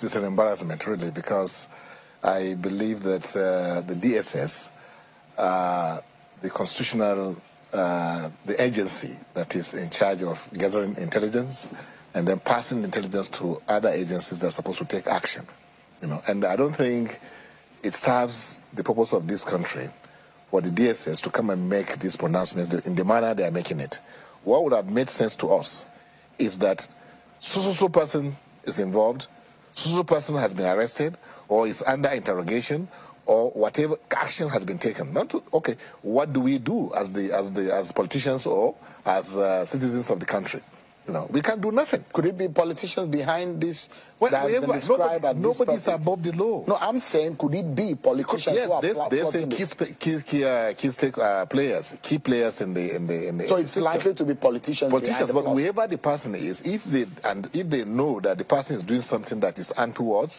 it's an embarrassment, really, because I believe that the DSS, the constitutional, the agency that is in charge of gathering intelligence and then passing intelligence to other agencies that are supposed to take action, and I don't think it serves the purpose of this country for the DSS to come and make these pronouncements in the manner they are making it. What would have made sense to us is that so person is involved, so person has been arrested or is under interrogation, or whatever action has been taken. Not to, okay, what do we do as politicians or as citizens of the country? We can't do nothing. Could it be politicians behind this? Well, nobody's above the law. No, I'm saying, could it be politicians? Yes, there's key players in the. So it's system. Likely to be politicians. But whoever the person is, if they know that the person is doing something that is untoward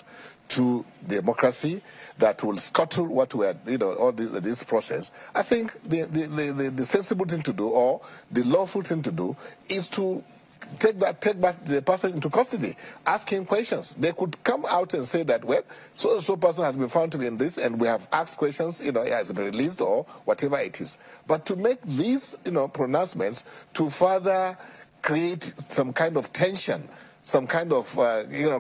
to democracy, that will scuttle what we are, all this process, I think the sensible thing to do, or the lawful thing to do, is to take back the person into custody, ask him questions. They could come out and say that, well, so person has been found to be in this, and we have asked questions, he has been released or whatever it is. But to make these, pronouncements to further create some kind of tension, some kind of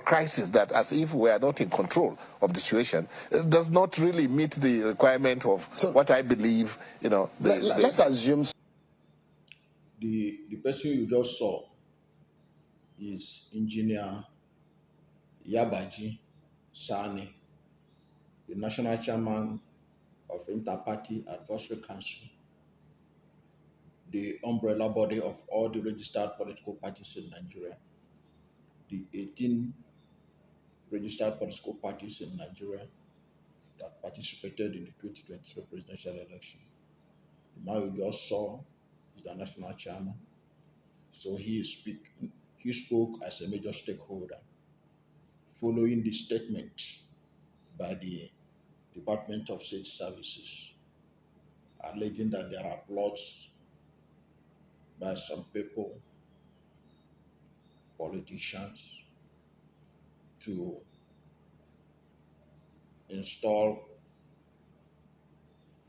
crisis, that as if we are not in control of the situation, does not really meet the requirement of what I believe. Let's assume the person you just saw is Engineer Yabaji Sani, the National Chairman of Inter-Party Advisory Council, the umbrella body of all the registered political parties in Nigeria, the 18 registered political parties in Nigeria that participated in the 2023 presidential election. The man you just saw is the national chairman. So he spoke as a major stakeholder, following the statement by the Department of State Services, alleging that there are plots by some people, politicians, to install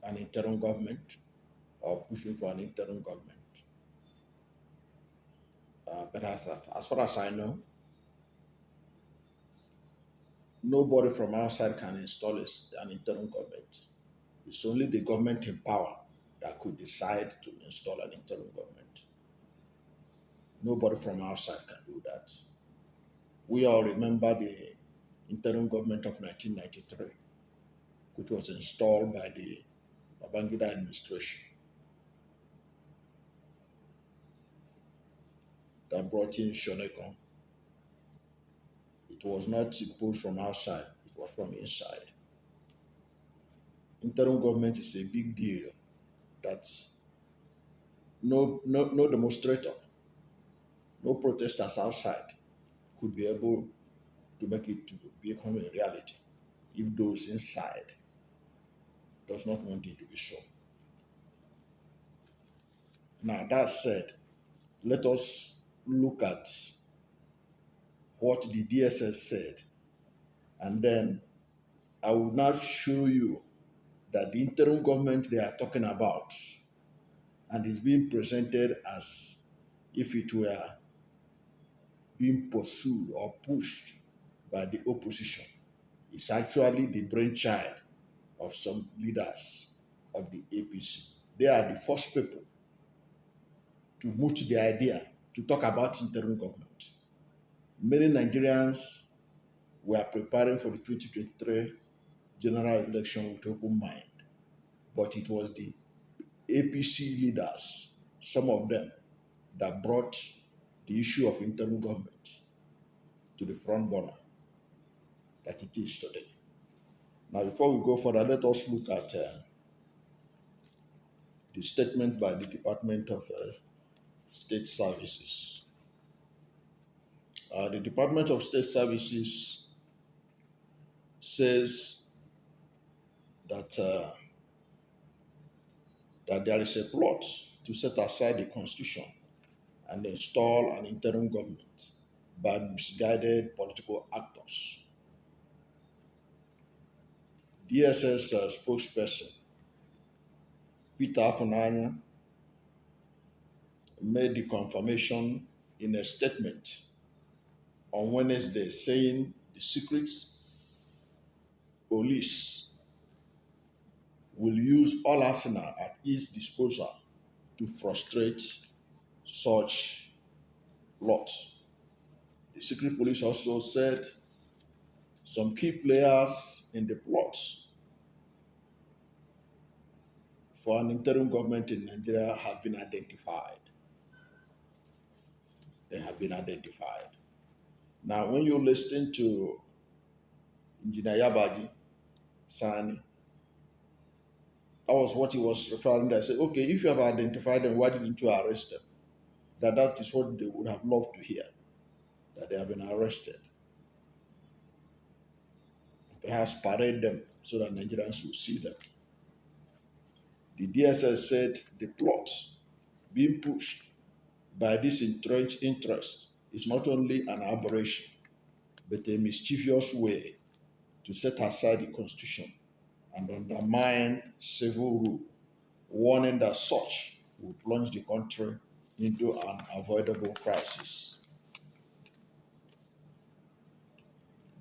an interim government or pushing for an interim government. But as far as I know, nobody from outside can install an interim government. It's only the government in power that could decide to install an interim government. Nobody from outside can do that. We all remember the interim government of 1993, which was installed by the Babangida administration, that brought in Shonekon. It was not imposed from outside, it was from inside. Interim government is a big deal that no demonstrator, no protesters outside could be able to make it to become a reality if those inside does not want it to be so. Now, that said, let us look at what the DSS said, and then I will now show you that the interim government they are talking about, and is being presented as if it were being pursued or pushed by the opposition, is actually the brainchild of some leaders of the APC. They are the first people to move to the idea to talk about interim government. Many Nigerians were preparing for the 2023 general election with open mind, but it was the APC leaders, some of them, that brought the issue of interim government to the front burner that it is today. Now, before we go further, let us look at the statement by the Department of State Services. The Department of State Services says that that there is a plot to set aside the Constitution and install an interim government by misguided political actors DSS spokesperson, Peter Afunanya, made the confirmation in a statement on Wednesday saying the secret police will use all arsenal at its disposal to frustrate such plot. The secret police also said some key players in the plot for an interim government in Nigeria have been identified. They have been identified. Now, when you listen to Engineer Yabaji Sani, that was what he was referring to. I said, okay, if you have identified them, why didn't you arrest them? That is what they would have loved to hear, that they have been arrested. Perhaps parade them so that Nigerians will see them. The DSS said the plot being pushed by this entrenched interest is not only an aberration, but a mischievous way to set aside the Constitution and undermine civil rule, warning that such will plunge the country into an avoidable crisis.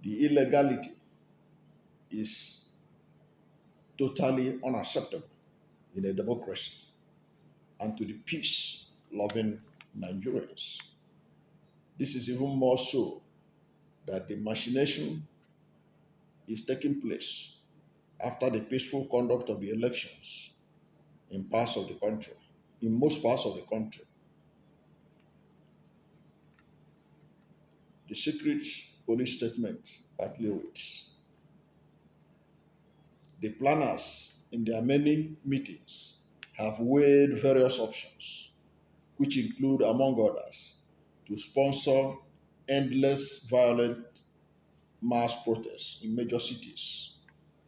The illegality is totally unacceptable in a democracy and to the peace-loving Nigerians. This is even more so that the machination is taking place after the peaceful conduct of the elections in parts of the country, in most parts of the country. The secret police statement partly reads, the planners in their many meetings have weighed various options, which include, among others, to sponsor endless violent mass protests in major cities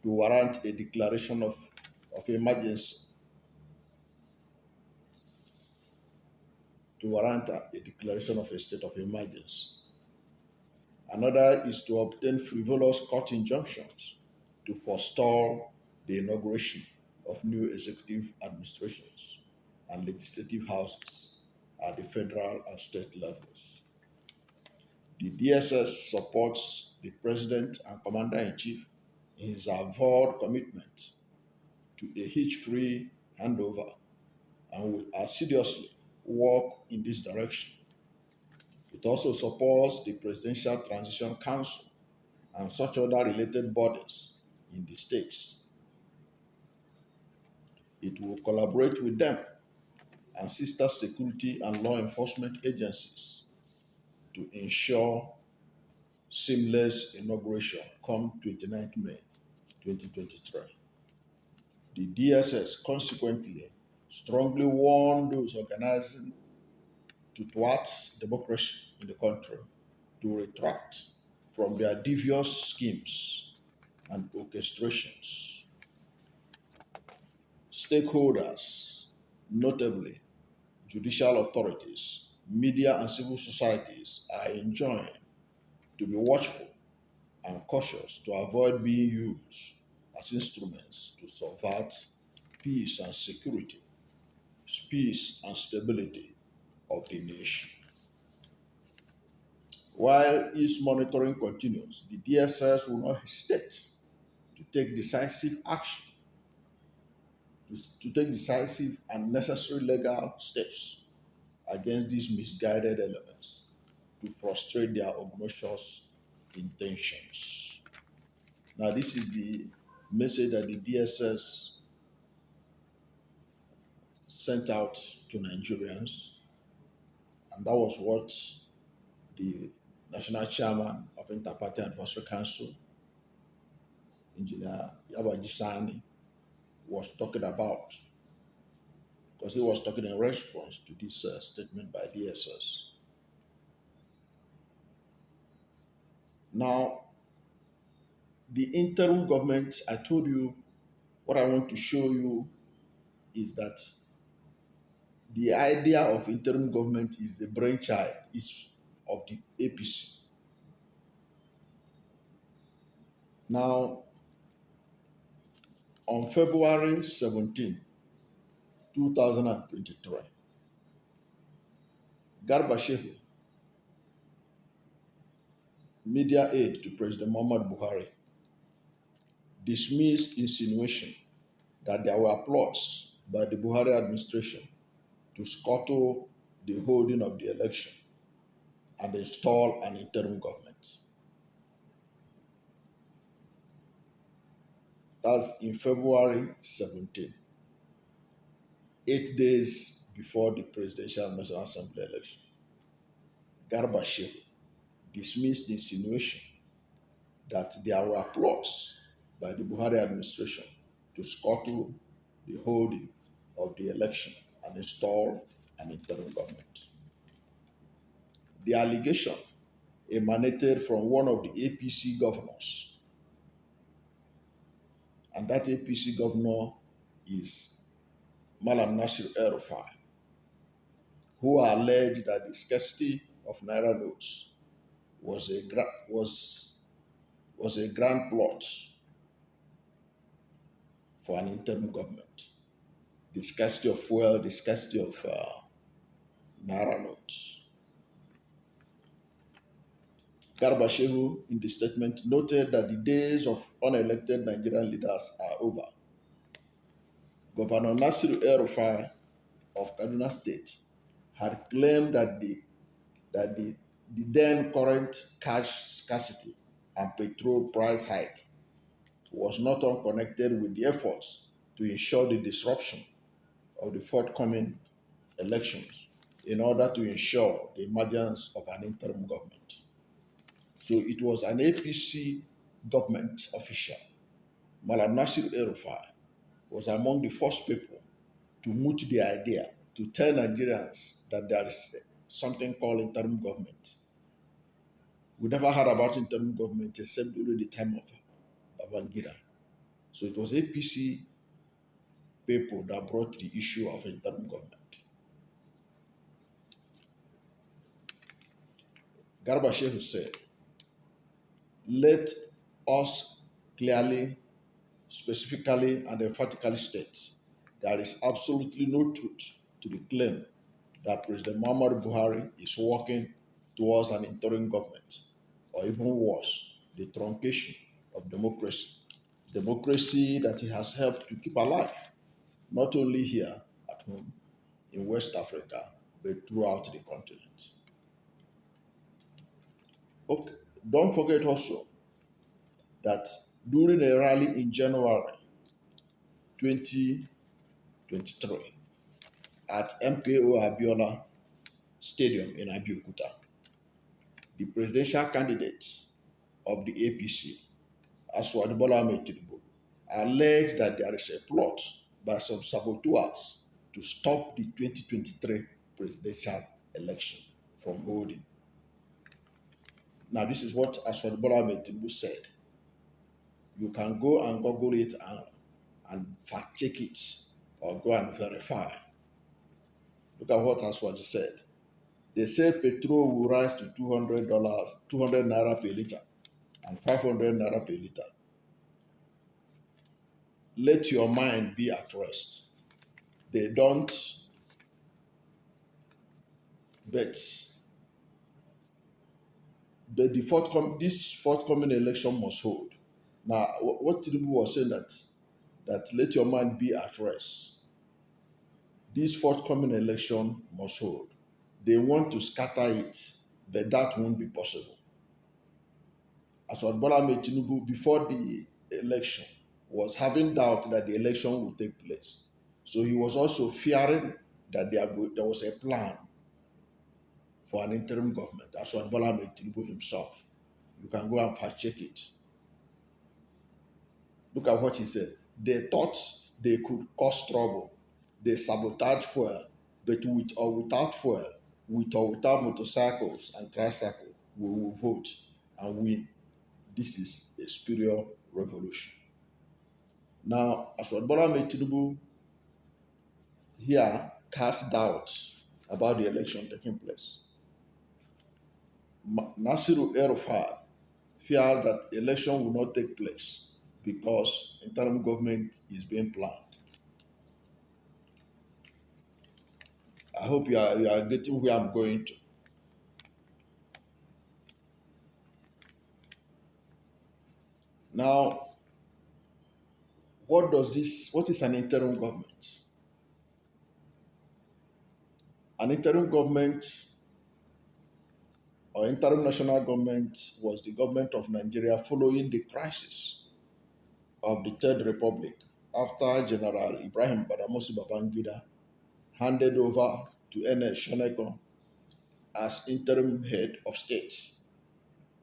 to warrant a declaration of emergency, to warrant a declaration of a state of emergency. Another is to obtain frivolous court injunctions to forestall the inauguration of new executive administrations and legislative houses at the federal and state levels. The DSS supports the President and Commander-in-Chief in his avowed commitment to a hitch-free handover and will assiduously work in this direction. It also supports the Presidential Transition Council and such other related bodies in the states. It will collaborate with them and sister security and law enforcement agencies to ensure seamless inauguration come 29th May 2023. The DSS consequently strongly warned those organizing to thwart democracy in the country to retract from their devious schemes and orchestrations. Stakeholders, notably judicial authorities, media and civil societies, are enjoined to be watchful and cautious to avoid being used as instruments to subvert peace and security, peace and stability of the nation. While its monitoring continues, the DSS will not hesitate to take decisive action, to take decisive and necessary legal steps against these misguided elements to frustrate their obnoxious intentions. Now, this is the message that the DSS sent out to Nigerians, and that was what the National Chairman of Interparty Advisory Council, Engineer Yabaji Sani, was talking about, because he was talking in response to this statement by DSS. Now, the interim government, I told you, what I want to show you is that the idea of interim government is the brainchild of the APC. Now, On February 17, 2023, Garba Shehu, media aide to President Muhammad Buhari, dismissed insinuation that there were plots by the Buhari administration to scuttle the holding of the election and install an interim government. That's in February 17, 8 days before the Presidential National Assembly election. Garba Shehu dismissed the insinuation that there were plots by the Buhari administration to scuttle the holding of the election and install an interim government. The allegation emanated from one of the APC governors, and that APC governor is Malam Nasir El-Rufai, who alleged that the scarcity of Naira notes was a grand plot for an interim government. The scarcity of fuel, the scarcity of Naira notes. Garba Shehu, in the statement, noted that the days of unelected Nigerian leaders are over. Governor Nasir El-Rufai of Kaduna State had claimed that the then current cash scarcity and petrol price hike was not unconnected with the efforts to ensure the disruption of the forthcoming elections in order to ensure the emergence of an interim government. So it was an APC government official, Malam Nasir El-Rufai, was among the first people to moot the idea to tell Nigerians that there is something called interim government. We never heard about interim government except during the time of Babangida. So it was APC people that brought the issue of interim government. Garba Shehu said, let us clearly, specifically, and emphatically state there is absolutely no truth to the claim that President Muhammad Buhari is working towards an interim government, or even worse, the truncation of democracy. Democracy that he has helped to keep alive, not only here at home, in West Africa, but throughout the continent. Okay. Don't forget also that during a rally in January 2023 at MKO Abiola Stadium in Abeokuta, the presidential candidate of the APC, Asiwaju Bola Ahmed, alleged that there is a plot by some saboteurs to stop the 2023 presidential election from holding. Now, this is what Asiwaju Bola Ahmed said. You can go and Google it and fact check it, or go and verify. Look at what Asiwaju said. They said petrol will rise to $200, 200 naira per liter, and 500 naira per liter. Let your mind be at rest. They don't, but this forthcoming election must hold. Now, what Tinubu was saying that let your mind be at rest. This forthcoming election must hold. They want to scatter it, but that won't be possible. As what Bola Ahmed Tinubu, before the election, was having doubt that the election would take place. So he was also fearing that there was a plan for an interim government. That's what Bola Ahmed Tinubu himself. You can go and fact check it. Look at what he said. They thought they could cause trouble. They sabotage fuel, but with or without fuel, with or without motorcycles and tricycles, we will vote and win. This is a spiritual revolution. Now, as what Bola Ahmed Tinubu here cast doubts about the election taking place, Nasiru El-Rufai fears that election will not take place because interim government is being planned. I hope you are getting where I'm going to. Now, what is an interim government? An interim government or interim national government was the government of Nigeria following the crisis of the Third Republic after General Ibrahim Badamasi Babangida handed over to NS Shoneko as interim head of state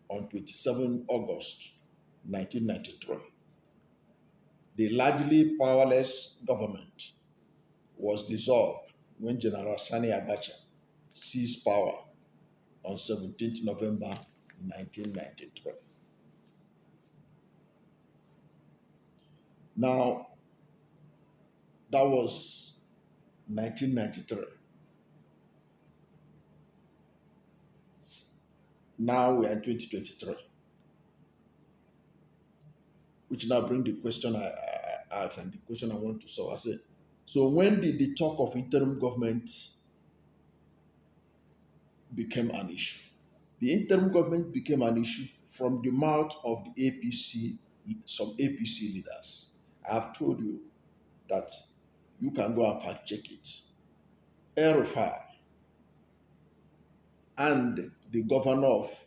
on 27 August 1993. The largely powerless government was dissolved when General Sani Abacha seized power on 17th November 1993. Now, that was 1993. Now we are in 2023, which now brings the question I asked and the question I want to solve. I said, so when did the talk of interim government become an issue? The interim government became an issue from the mouth of the APC, some APC leaders. I have told you that you can go and fact check it. El-Rufai and the governor of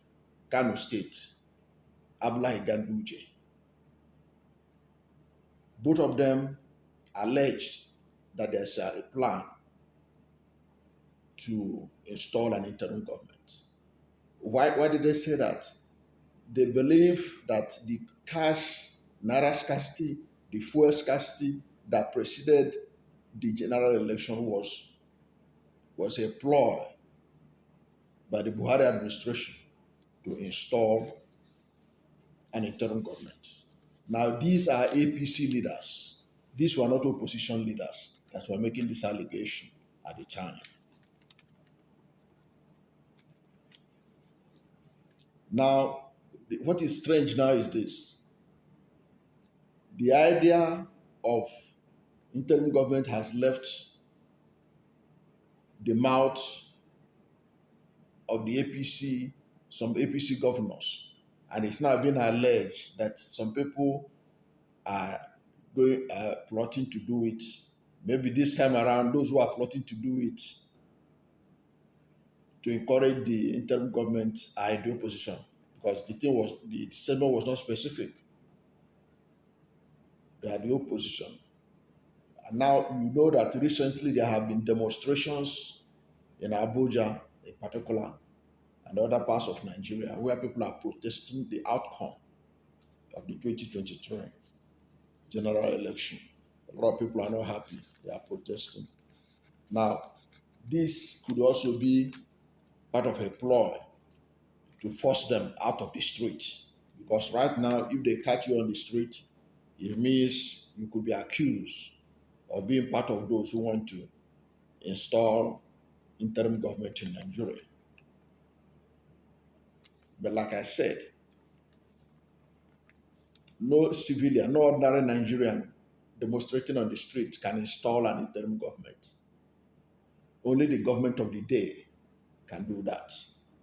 Kano State, Abdullahi Ganduje, both of them alleged that there's a plan to install an interim government. Why did they say that? They believe that the naira scarcity, the fuel scarcity that preceded the general election was a ploy by the Buhari administration to install an interim government. Now, these are APC leaders. These were not opposition leaders that were making this allegation at the time. Now, what is strange now is this. The idea of interim government has left the mouth of the APC, some APC governors, and it's now been alleged that some people are plotting to do it. Maybe this time around, those who are plotting to do it to encourage the interim government are in the opposition, because the statement was not specific. They are the opposition. And now you know that recently there have been demonstrations in Abuja in particular and other parts of Nigeria where people are protesting the outcome of the 2023 general election. A lot of people are not happy. They are protesting. Now, this could also be part of a ploy to force them out of the street. Because right now, if they catch you on the street, it means you could be accused of being part of those who want to install interim government in Nigeria. But like I said, no civilian, no ordinary Nigerian demonstrating on the street can install an interim government. Only the government of the day can do that.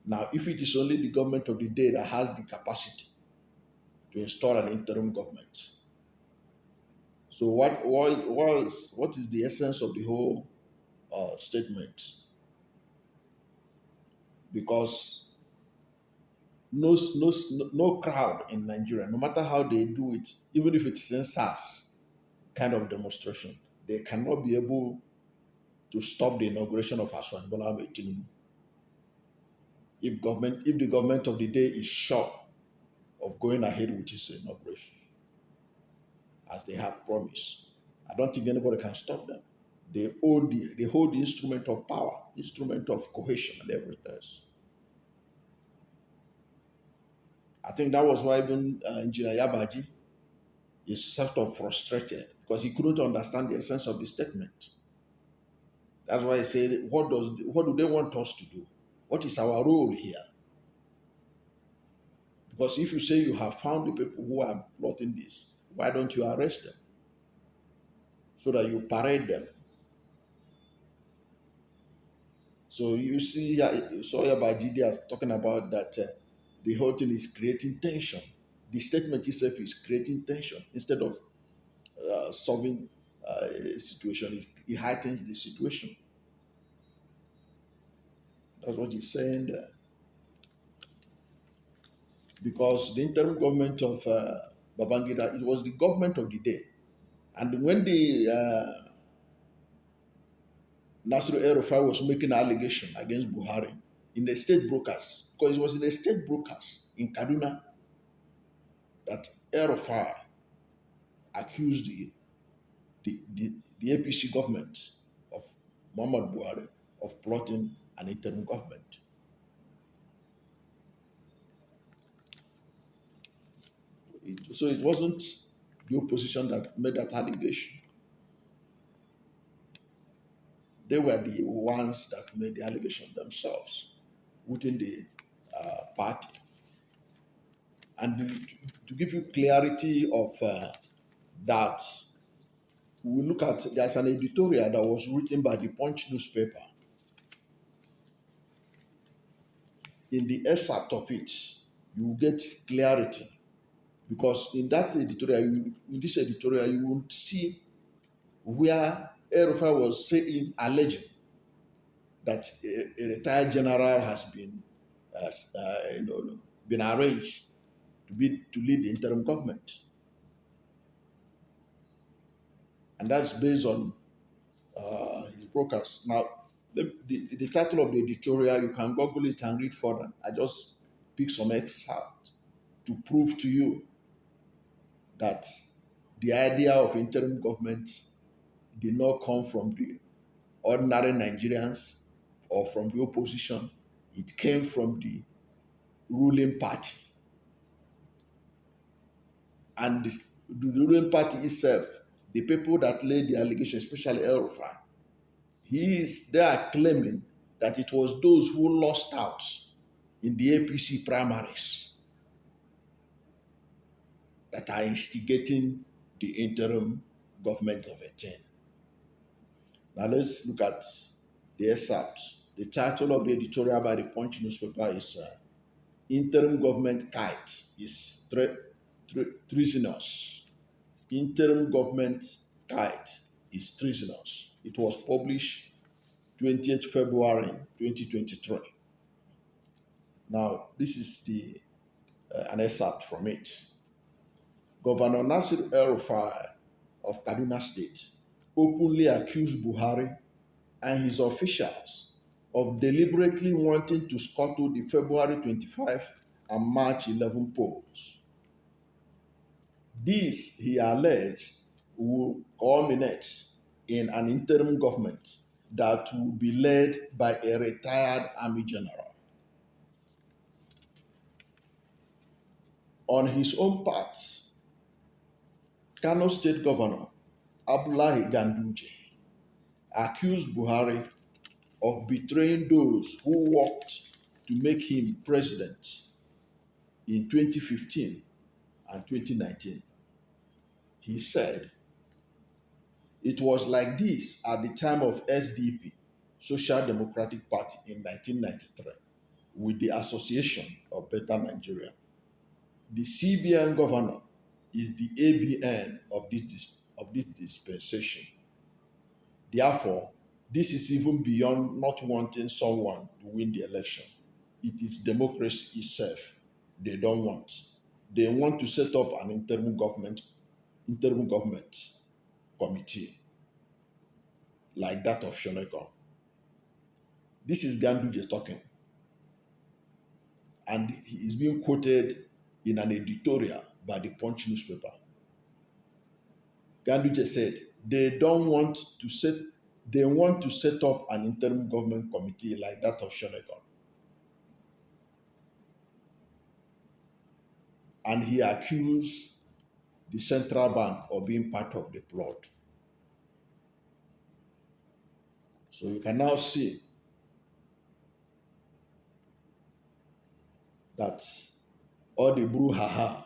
Now, if it is only the government of the day that has the capacity to install an interim government, so what is the essence of the whole statement? Because no crowd in Nigeria, no matter how they do it, even if it's in SARS kind of demonstration, they cannot be able to stop the inauguration of Asiwaju Bola Ahmed Tinubu. If the government of the day is sure of going ahead with its inauguration, as they have promised, I don't think anybody can stop them. They hold the instrument of power, instrument of cohesion and everything else. I think that was why even Engineer Yabaji is sort of frustrated, because he couldn't understand the essence of the statement. That's why he said, what do they want us to do? What is our role here? Because if you say you have found the people who are plotting this, Why don't you arrest them so that you parade them? So you see, you saw here by GD talking about that the whole thing is creating tension. The statement itself is creating tension instead of solving a situation. It heightens the situation. That's what he's saying there. Because the interim government of Babangida, it was the government of the day. And when the Nasir El-Rufai was making an allegation against Buhari in the state brokers, because it was in the state brokers in Kaduna that El-Rufai accused the APC government of Muhammad Buhari of plotting an interim government. So it wasn't the opposition that made that allegation. They were the ones that made the allegation themselves within the party. And to give you clarity of that, we look at, there's an editorial that was written by the Punch newspaper. In the excerpt of it, you get clarity, because in that editorial, in this editorial, you will see where El-Rufai was saying, alleging that a retired general has been, been arranged to lead the interim government, and that's based on his brokers. Now, the title of the editorial, you can Google it and read further. I just pick some excerpt to prove to you that the idea of interim government did not come from the ordinary Nigerians or from the opposition. It came from the ruling party. And the ruling party itself, the people that laid the allegation, especially El-Rufai, they are claiming that it was those who lost out in the APC primaries that are instigating the interim government of 18. Now let's look at the excerpt. The title of the editorial by the Punch newspaper is Interim Government Kite is Treasonous. Interim Government Kite is treasonous. It was published 20th February 2023. Now, this is an excerpt from it. Governor Nasir El-Rufai of Kaduna State openly accused Buhari and his officials of deliberately wanting to scuttle the February 25 and March 11 polls. This, he alleged, will culminate in an interim government that will be led by a retired army general. On his own part, Kano State Governor Abdullahi Ganduje accused Buhari of betraying those who worked to make him president in 2015 and 2019. He said, it was like this at the time of SDP, Social Democratic Party, in 1993, with the Association of Better Nigeria. The CBN governor is the ABN of this dispensation. Therefore, this is even beyond not wanting someone to win the election. It is democracy itself they don't want. They want to set up an interim government committee like that of Shoneko. This is Ganduje talking. And he is being quoted in an editorial by the Punch newspaper. Ganduje said, they want to set up an interim government committee like that of Shoneko. And he accused the central bank of being part of the plot. So you can now see that all the brouhaha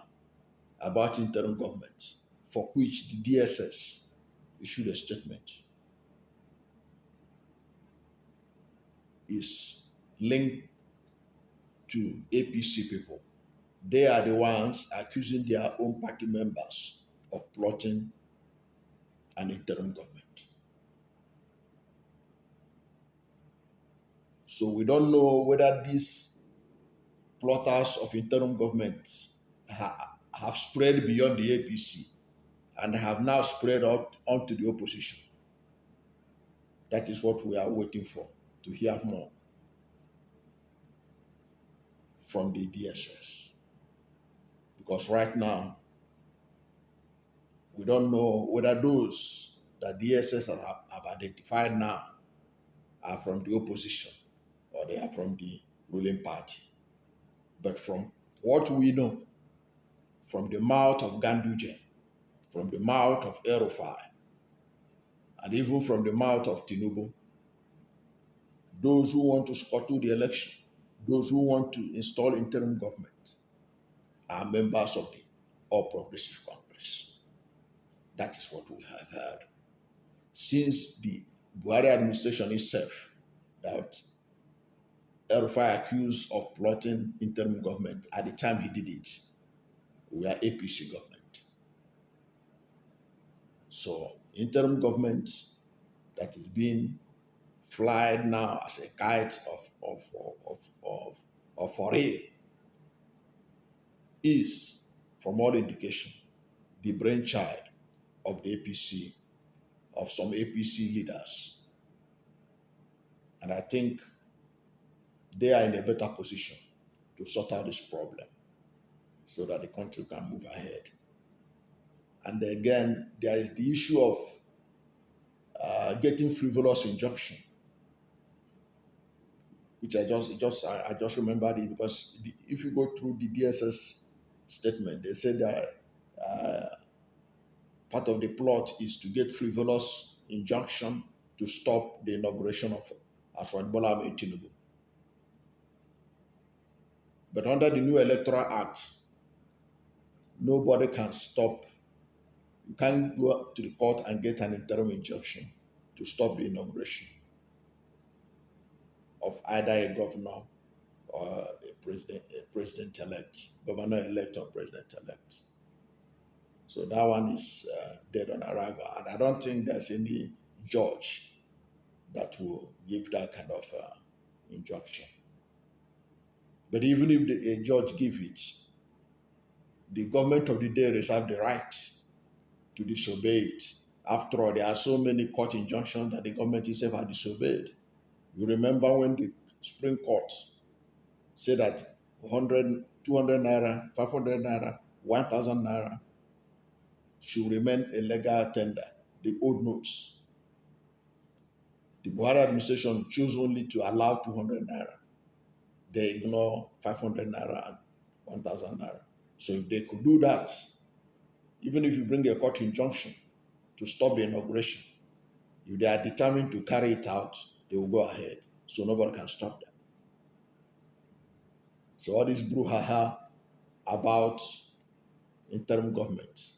about interim government for which the DSS issued a statement is linked to APC people. They are the ones accusing their own party members of plotting an interim government. So we don't know whether these plotters of interim government have spread beyond the APC and have now spread out onto the opposition. That is what we are waiting for, to hear more from the DSS. Because right now, we don't know whether those that DSS have identified now are from the opposition or they are from the ruling party. But from what we know, from the mouth of Ganduje, from the mouth of Erufai, and even from the mouth of Tinubu, those who want to scuttle the election, those who want to install interim government, are members of the All Progressive Congress. That is what we have heard. Since the Buhari administration itself, that Erufai accused of plotting interim government, at the time he did it, we are APC government. So interim government that is being flied now as a kite of foray is, from all indication, the brainchild of the APC, of some APC leaders. And I think they are in a better position to sort out this problem so that the country can move ahead. And again, there is the issue of getting frivolous injunction, which I just remembered it, because if you go through the DSS statement, they said that part of the plot is to get frivolous injunction to stop the inauguration of Asiwaju Bola Ahmed Tinubu. But under the new Electoral Act, nobody can stop. You can't go to the court and get an interim injunction to stop the inauguration of either a governor or a president-elect, governor-elect or president-elect. So that one is dead on arrival. And I don't think there's any judge that will give that kind of injunction. But even if a judge gives it, the government of the day reserves the right to disobey it. After all, there are so many court injunctions that the government itself has disobeyed. You remember when the Supreme Court said that 100, 200 naira, 500 naira, 1,000 naira should remain a legal tender, the old notes. The Buhari administration chose only to allow 200 naira. They ignore 500 naira and 1,000 naira. So if they could do that, even if you bring a court injunction to stop the inauguration, if they are determined to carry it out, they will go ahead. So nobody can stop them. So all this brouhaha about interim government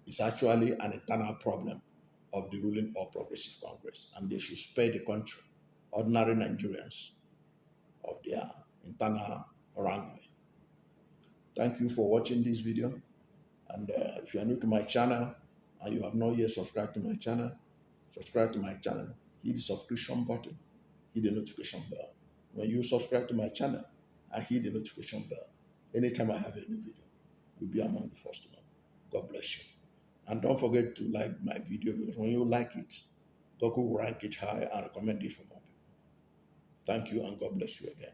is actually an internal problem of the ruling All Progressive Congress, and they should spare the country, ordinary Nigerians, of their internal wrangling. Thank you for watching this video, and if you are new to my channel and you have not yet subscribed to my channel, subscribe to my channel, hit the subscription button, hit the notification bell. When you subscribe to my channel and hit the notification bell, anytime I have a new video, you'll be among the first to know. God bless you. And don't forget to like my video, because when you like it, God will rank it high and recommend it for more people. Thank you, and God bless you again.